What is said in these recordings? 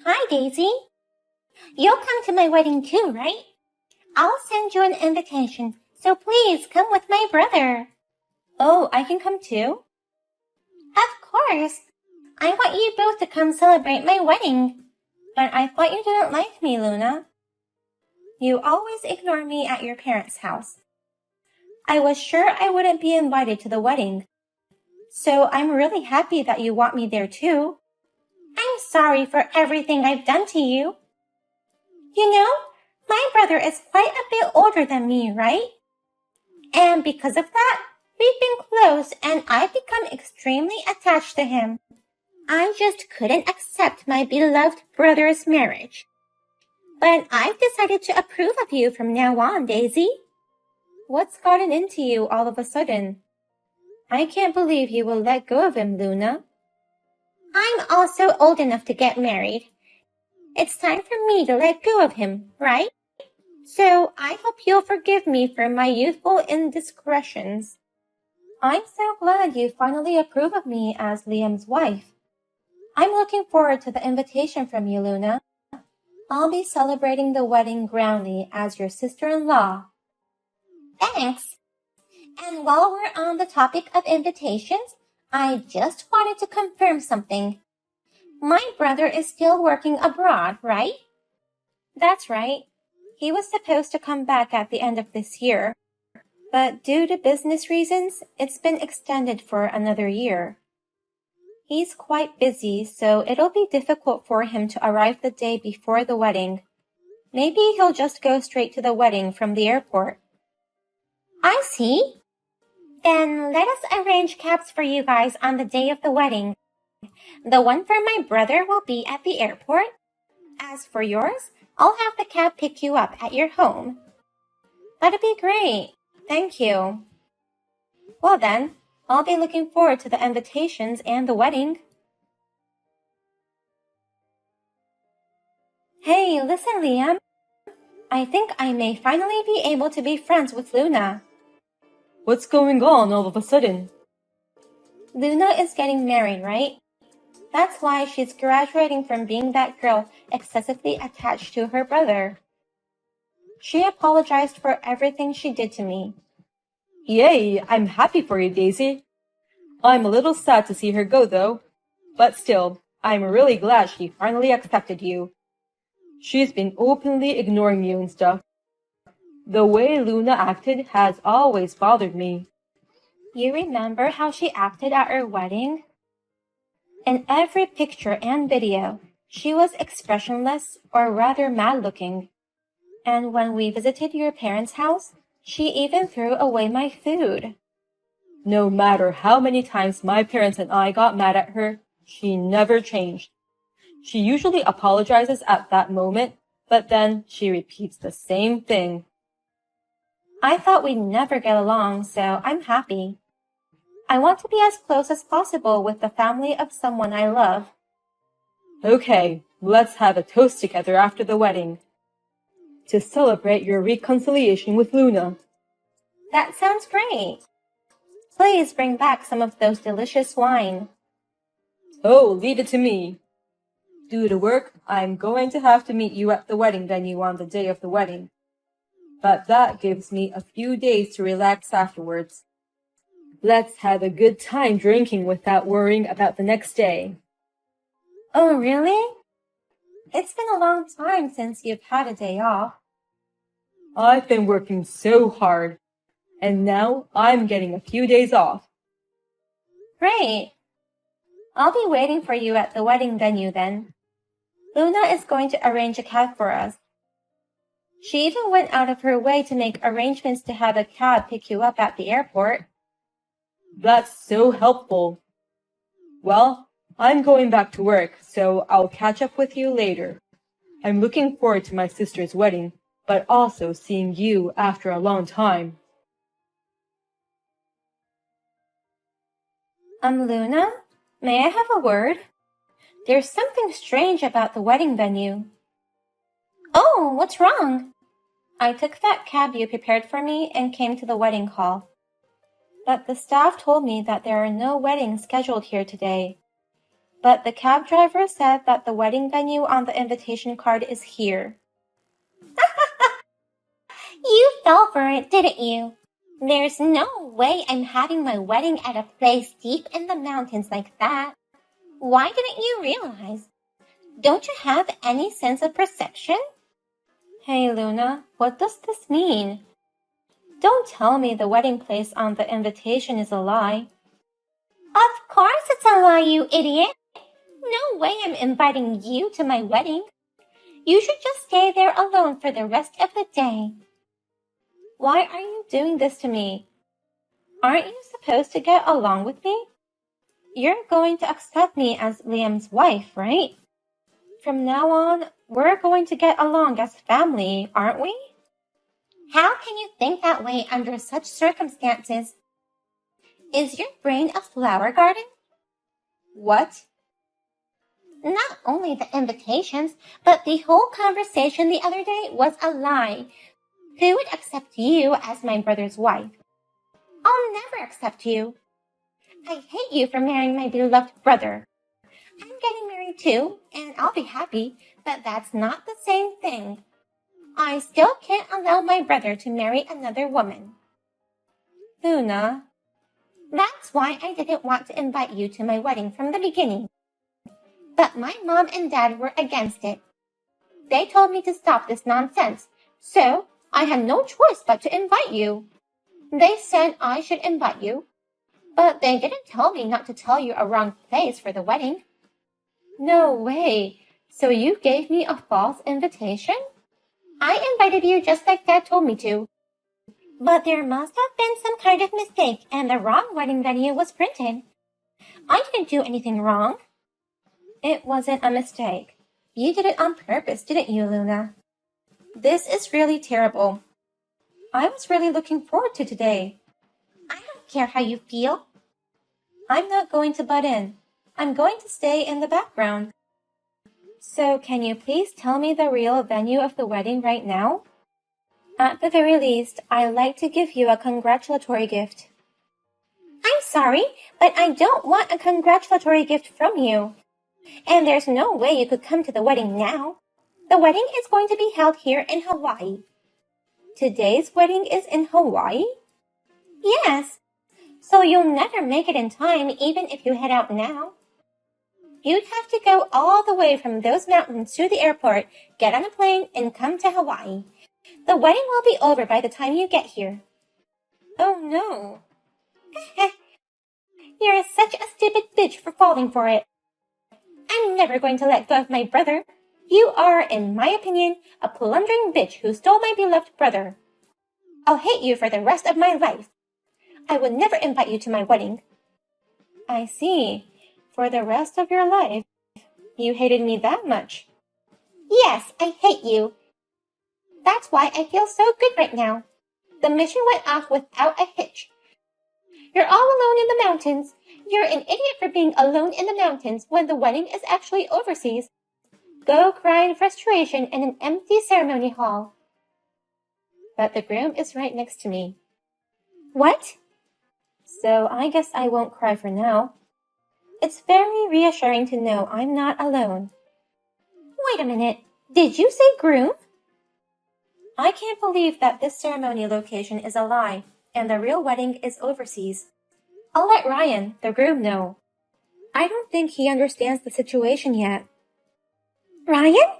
Hi, Daisy. You'll come to my wedding too, right? I'll send you an invitation, so please come with my brother. Oh, I can come too? Of course. I want you both to come celebrate my wedding. But I thought you didn't like me, Luna. You always ignore me at your parents' house. I was sure I wouldn't be invited to the wedding, so I'm really happy that you want me there too. I'm sorry for everything I've done to you. You know, my brother is quite a bit older than me, right? And because of that, we've been close and I've become extremely attached to him. I just couldn't accept my beloved brother's marriage. But I've decided to approve of you from now on, Daisy. What's gotten into you all of a sudden? I can't believe you will let go of him, Luna. I'm also old enough to get married. It's time for me to let go of him, right? So I hope you'll forgive me for my youthful indiscretions. I'm so glad you finally approve of me as Liam's wife. I'm looking forward to the invitation from you, Luna. I'll be celebrating the wedding grandly as your sister-in-law. Thanks. And while we're on the topic of invitations, I just wanted to confirm something. My brother is still working abroad, right? That's right. He was supposed to come back at the end of this year, but due to business reasons, it's been extended for another year. He's quite busy, so it'll be difficult for him to arrive the day before the wedding. Maybe he'll just go straight to the wedding from the airport. I see. Then let us arrange cabs for you guys on the day of the wedding. The one for my brother will be at the airport. As for yours, I'll have the cab pick you up at your home. That'd be great. Thank you. Well then, I'll be looking forward to the invitations and the wedding. Hey, listen, Liam. I think I may finally be able to be friends with Luna. What's going on all of a sudden? Luna is getting married, right? That's why she's graduating from being that girl excessively attached to her brother. She apologized for everything she did to me. Yay, I'm happy for you, Daisy. I'm a little sad to see her go, though. But still, I'm really glad she finally accepted you. She's been openly ignoring you and stuff. The way Luna acted has always bothered me. You remember how she acted at our wedding? In every picture and video, she was expressionless or rather mad-looking. And when we visited your parents' house, she even threw away my food. No matter how many times my parents and I got mad at her, she never changed. She usually apologizes at that moment, but then she repeats the same thing. I thought we'd never get along, so I'm happy. I want to be as close as possible with the family of someone I love. Okay, let's have a toast together after the wedding. To celebrate your reconciliation with Luna. That sounds great. Please bring back some of those delicious wine. Oh, leave it to me. Due to work, I'm going to have to meet you at the wedding venue on the day of the wedding. But that gives me a few days to relax afterwards. Let's have a good time drinking without worrying about the next day. Oh, really? It's been a long time since you've had a day off. I've been working so hard, and now I'm getting a few days off. Great. I'll be waiting for you at the wedding venue then. Luna is going to arrange a cab for us. She even went out of her way to make arrangements to have a cab pick you up at the airport. That's so helpful. Well, I'm going back to work, so I'll catch up with you later. I'm looking forward to my sister's wedding, but also seeing you after a long time. Luna, may I have a word? There's something strange about the wedding venue. Oh, what's wrong? I took that cab you prepared for me and came to the wedding hall. But the staff told me that there are no weddings scheduled here today. but the cab driver said that the wedding venue on the invitation card is here. You fell for it, didn't you? There's no way I'm having my wedding at a place deep in the mountains like that. Why didn't you realize? Don't you have any sense of perception? Hey, Luna, what does this mean? Don't tell me the wedding place on the invitation is a lie. Of course it's a lie, you idiot. No way I'm inviting you to my wedding. You should just stay there alone for the rest of the day. Why are you doing this to me? Aren't you supposed to get along with me? You're going to accept me as Liam's wife, right? From now on, we're going to get along as family, aren't we? How can you think that way under such circumstances? Is your brain a flower garden? What? Not only the invitations, but the whole conversation the other day was a lie. Who would accept you as my brother's wife? I'll never accept you. I hate you for marrying my beloved brother. I'm getting married too, and I'll be happy, but that's not the same thing. I still can't allow my brother to marry another woman. Luna. That's why I didn't want to invite you to my wedding from the beginning. But my mom and dad were against it. They told me to stop this nonsense, so I had no choice but to invite you. They said I should invite you, but they didn't tell me not to tell you a wrong place for the wedding. No way. So you gave me a false invitation? I invited you just like Dad told me to. But there must have been some kind of mistake and the wrong wedding venue was printed. I didn't do anything wrong. It wasn't a mistake. You did it on purpose, didn't you, Luna? This is really terrible. I was really looking forward to today. I don't care how you feel. I'm not going to butt in. I'm going to stay in the background. So can you please tell me the real venue of the wedding right now? At the very least, I'd like to give you a congratulatory gift. I'm sorry, but I don't want a congratulatory gift from you. And there's no way you could come to the wedding now. The wedding is going to be held here in Hawaii. Today's wedding is in Hawaii? Yes. So you'll never make it in time even if you head out now. You'd have to go all the way from those mountains to the airport, get on a plane, and come to Hawaii. The wedding will be over by the time you get here. Oh no. You're such a stupid bitch for falling for it. I'm never going to let go of my brother. You are, in my opinion, a plundering bitch who stole my beloved brother. I'll hate you for the rest of my life. I would never invite you to my wedding. I see. For the rest of your life, you hated me that much. Yes, I hate you. That's why I feel so good right now. The mission went off without a hitch. You're all alone in the mountains. You're an idiot for being alone in the mountains when the wedding is actually overseas. Go cry in frustration in an empty ceremony hall. But the groom is right next to me. What? So I guess I won't cry for now. It's very reassuring to know I'm not alone. Wait a minute. Did you say groom? I can't believe that this ceremony location is a lie and the real wedding is overseas. I'll let Ryan, the groom, know. I don't think he understands the situation yet. Ryan?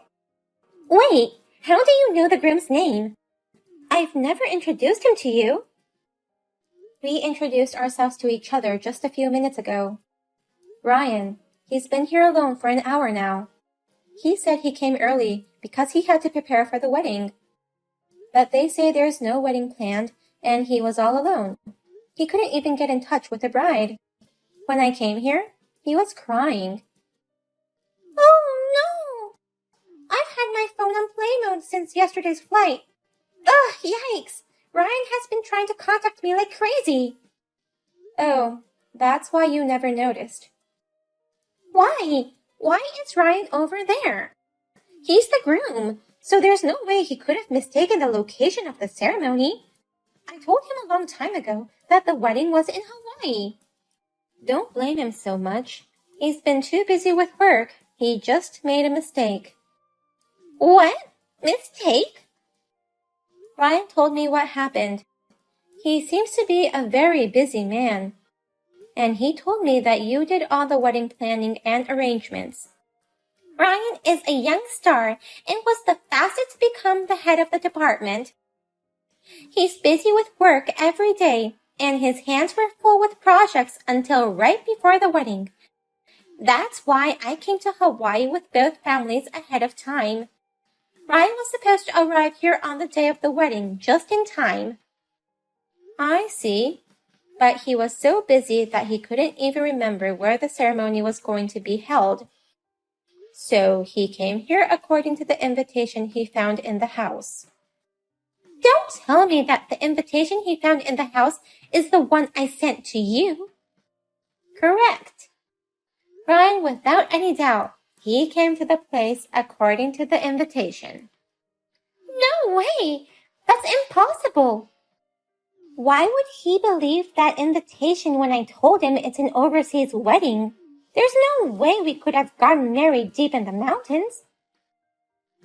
Wait, how do you know the groom's name? I've never introduced him to you. We introduced ourselves to each other just a few minutes ago. Ryan, he's been here alone for an hour now. He said he came early because he had to prepare for the wedding. But they say there's no wedding planned and he was all alone. He couldn't even get in touch with the bride. When I came here, he was crying. Oh no! I've had my phone on play mode since yesterday's flight. Ugh, yikes! Ryan has been trying to contact me like crazy. Oh, that's why you never noticed. Why? Why is Ryan over there? He's the groom, so there's no way he could have mistaken the location of the ceremony. I told him a long time ago that the wedding was in Hawaii. Don't blame him so much. He's been too busy with work. He just made a mistake. What? Mistake? Ryan told me what happened. He seems to be a very busy man. And he told me that you did all the wedding planning and arrangements. Ryan is a young star and was the fastest to become the head of the department. He's busy with work every day, and his hands were full with projects until right before the wedding. That's why I came to Hawaii with both families ahead of time. Ryan was supposed to arrive here on the day of the wedding, just in time. I see. But he was so busy that he couldn't even remember where the ceremony was going to be held. So he came here according to the invitation he found in the house. Don't tell me that the invitation he found in the house is the one I sent to you. Correct. Ryan, without any doubt, he came to the place according to the invitation. No way! That's impossible! Why would he believe that invitation when I told him it's an overseas wedding? There's no way we could have gotten married deep in the mountains.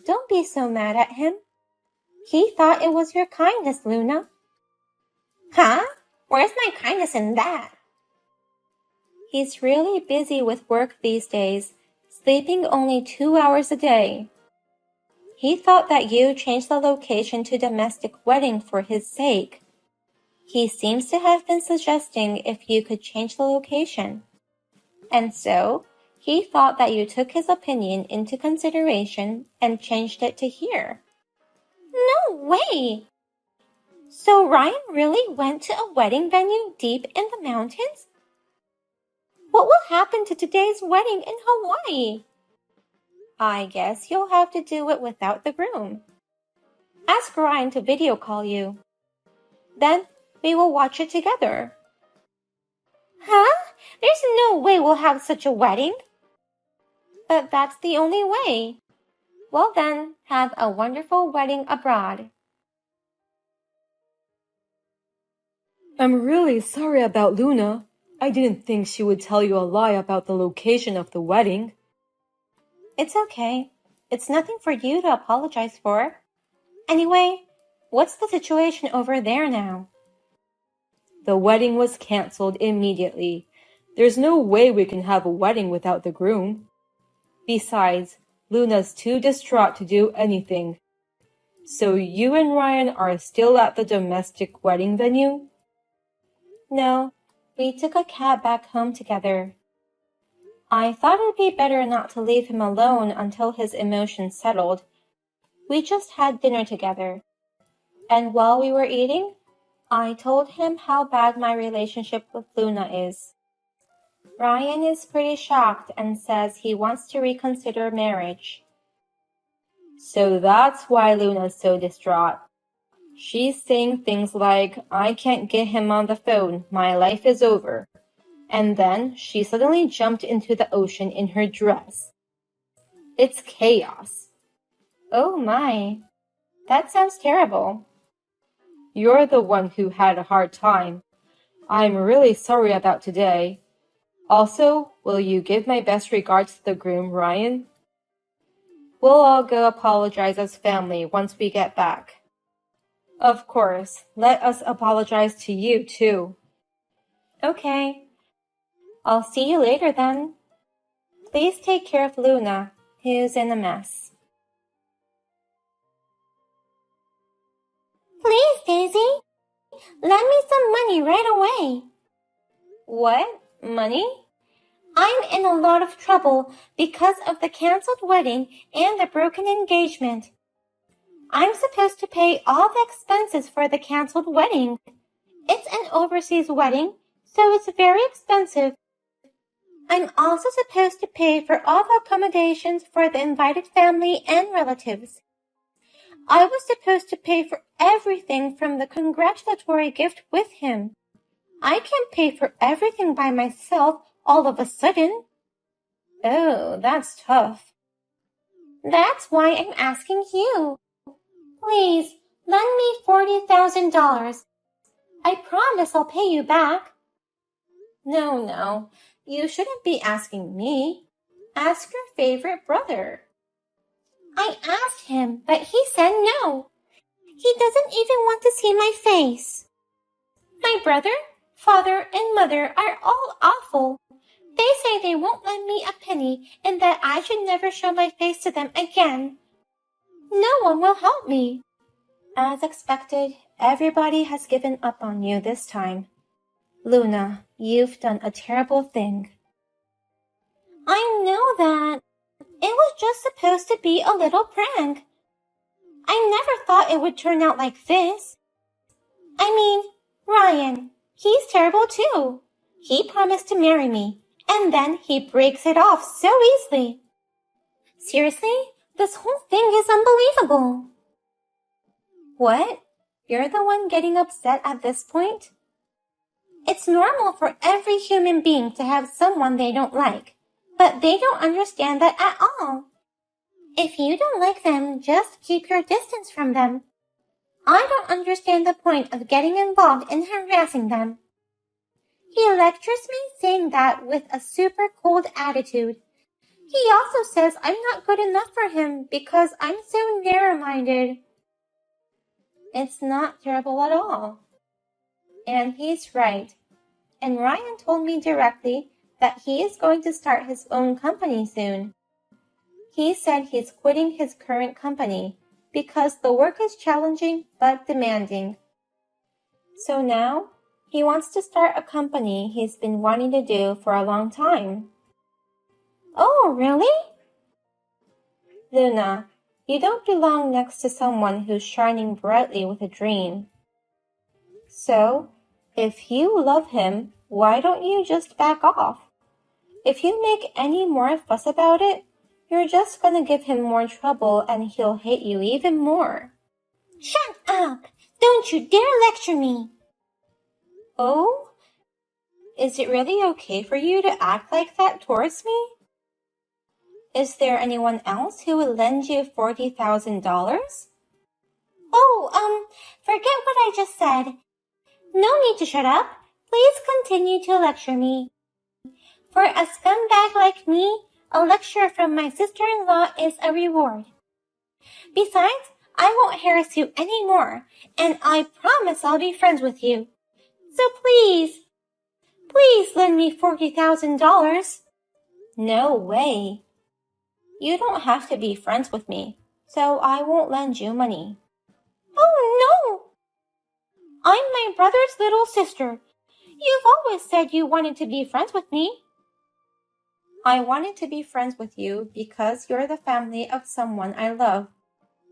Don't be so mad at him. He thought it was your kindness, Luna. Huh? Where's my kindness in that? He's really busy with work these days, sleeping only 2 hours a day. He thought that you changed the location to domestic wedding for his sake. He seems to have been suggesting if you could change the location. And so, he thought that you took his opinion into consideration and changed it to here. No way! So Ryan really went to a wedding venue deep in the mountains? What will happen to today's wedding in Hawaii? I guess you'll have to do it without the groom. Ask Ryan to video call you. Then we will watch it together. Huh? There's no way we'll have such a wedding. But that's the only way. Well then, have a wonderful wedding abroad. I'm really sorry about Luna. I didn't think she would tell you a lie about the location of the wedding. It's okay. It's nothing for you to apologize for. Anyway, what's the situation over there now? The wedding was canceled immediately. There's no way we can have a wedding without the groom. Besides, Luna's too distraught to do anything. So you and Ryan are still at the domestic wedding venue? No, we took a cab back home together. I thought it'd be better not to leave him alone until his emotions settled. We just had dinner together. And while we were eating, I told him how bad my relationship with Luna is. Ryan is pretty shocked and says he wants to reconsider marriage. So that's why Luna's so distraught. She's saying things like, I can't get him on the phone, my life is over. And then she suddenly jumped into the ocean in her dress. It's chaos. Oh my, that sounds terrible. You're the one who had a hard time. I'm really sorry about today. Also, will you give my best regards to the groom, Ryan? We'll all go apologize as family once we get back. Of course, let us apologize to you too. Okay. I'll see you later then. Please take care of Luna, who's in a mess. Please, Daisy. Lend me some money right away. What? Money? I'm in a lot of trouble because of the canceled wedding and the broken engagement. I'm supposed to pay all the expenses for the canceled wedding. It's an overseas wedding, so it's very expensive. I'm also supposed to pay for all the accommodations for the invited family and relatives. I was supposed to pay for everything from the congratulatory gift with him. I can't pay for everything by myself all of a sudden. Oh, that's tough. That's why I'm asking you. Please, lend me $40,000. I promise I'll pay you back. No, You shouldn't be asking me. Ask your favorite brother. I asked him, but he said no. He doesn't even want to see my face. My brother, father, and mother are all awful. They say they won't lend me a penny and that I should never show my face to them again. No one will help me. As expected, everybody has given up on you this time. Luna, you've done a terrible thing. I know that. It was just supposed to be a little prank. I never thought it would turn out like this. I mean, Ryan, he's terrible too. He promised to marry me, and then he breaks it off so easily. Seriously, this whole thing is unbelievable. What? You're the one getting upset at this point? It's normal for every human being to have someone they don't like, but they don't understand that at all. If you don't like them, just keep your distance from them. I don't understand the point of getting involved in harassing them. He lectures me saying that with a super cold attitude. He also says I'm not good enough for him because I'm so narrow-minded. It's not terrible at all. And he's right. And Ryan told me directly that he is going to start his own company soon. He said he's quitting his current company because the work is challenging but demanding. So now, he wants to start a company he's been wanting to do for a long time. Oh, really? Luna, you don't belong next to someone who's shining brightly with a dream. So, if you love him, why don't you just back off? If you make any more fuss about it, you're just gonna give him more trouble and he'll hate you even more. Shut up! Don't you dare lecture me! Oh? Is it really okay for you to act like that towards me? Is there anyone else who would lend you $40,000? Oh, forget what I just said. No need to shut up. Please continue to lecture me. For a scumbag like me, a lecture from my sister-in-law is a reward. Besides, I won't harass you anymore, and I promise I'll be friends with you. So please lend me $40,000. No way. You don't have to be friends with me, so I won't lend you money. Oh no! I'm my brother's little sister. You've always said you wanted to be friends with me. I wanted to be friends with you because you're the family of someone I love.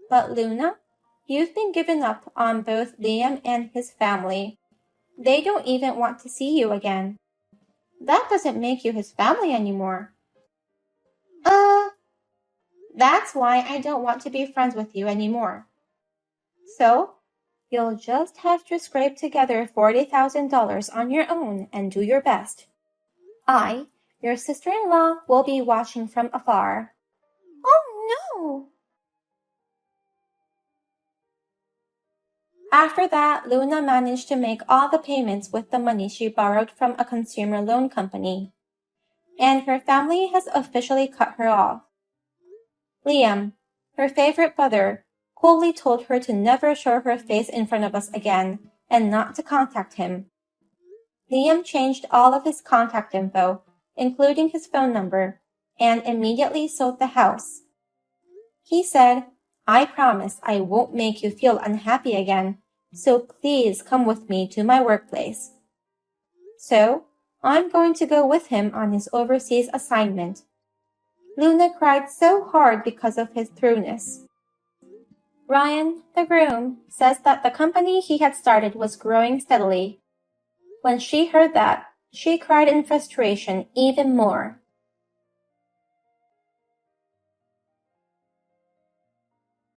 But Luna, you've been given up on both Liam and his family. They don't even want to see you again. That doesn't make you his family anymore. That's why I don't want to be friends with you anymore. So, you'll just have to scrape together $40,000 on your own and do your best. I, your sister-in-law, will be watching from afar. Oh no! After that, Luna managed to make all the payments with the money she borrowed from a consumer loan company. And her family has officially cut her off. Liam, her favorite brother, coolly told her to never show her face in front of us again and not to contact him. Liam changed all of his contact info, including his phone number, and immediately sold the house. He said, I promise I won't make you feel unhappy again, so please come with me to my workplace. So, I'm going to go with him on his overseas assignment. Luna cried so hard because of his thoroughness. Ryan, the groom, says that the company he had started was growing steadily. When she heard that, she cried in frustration even more.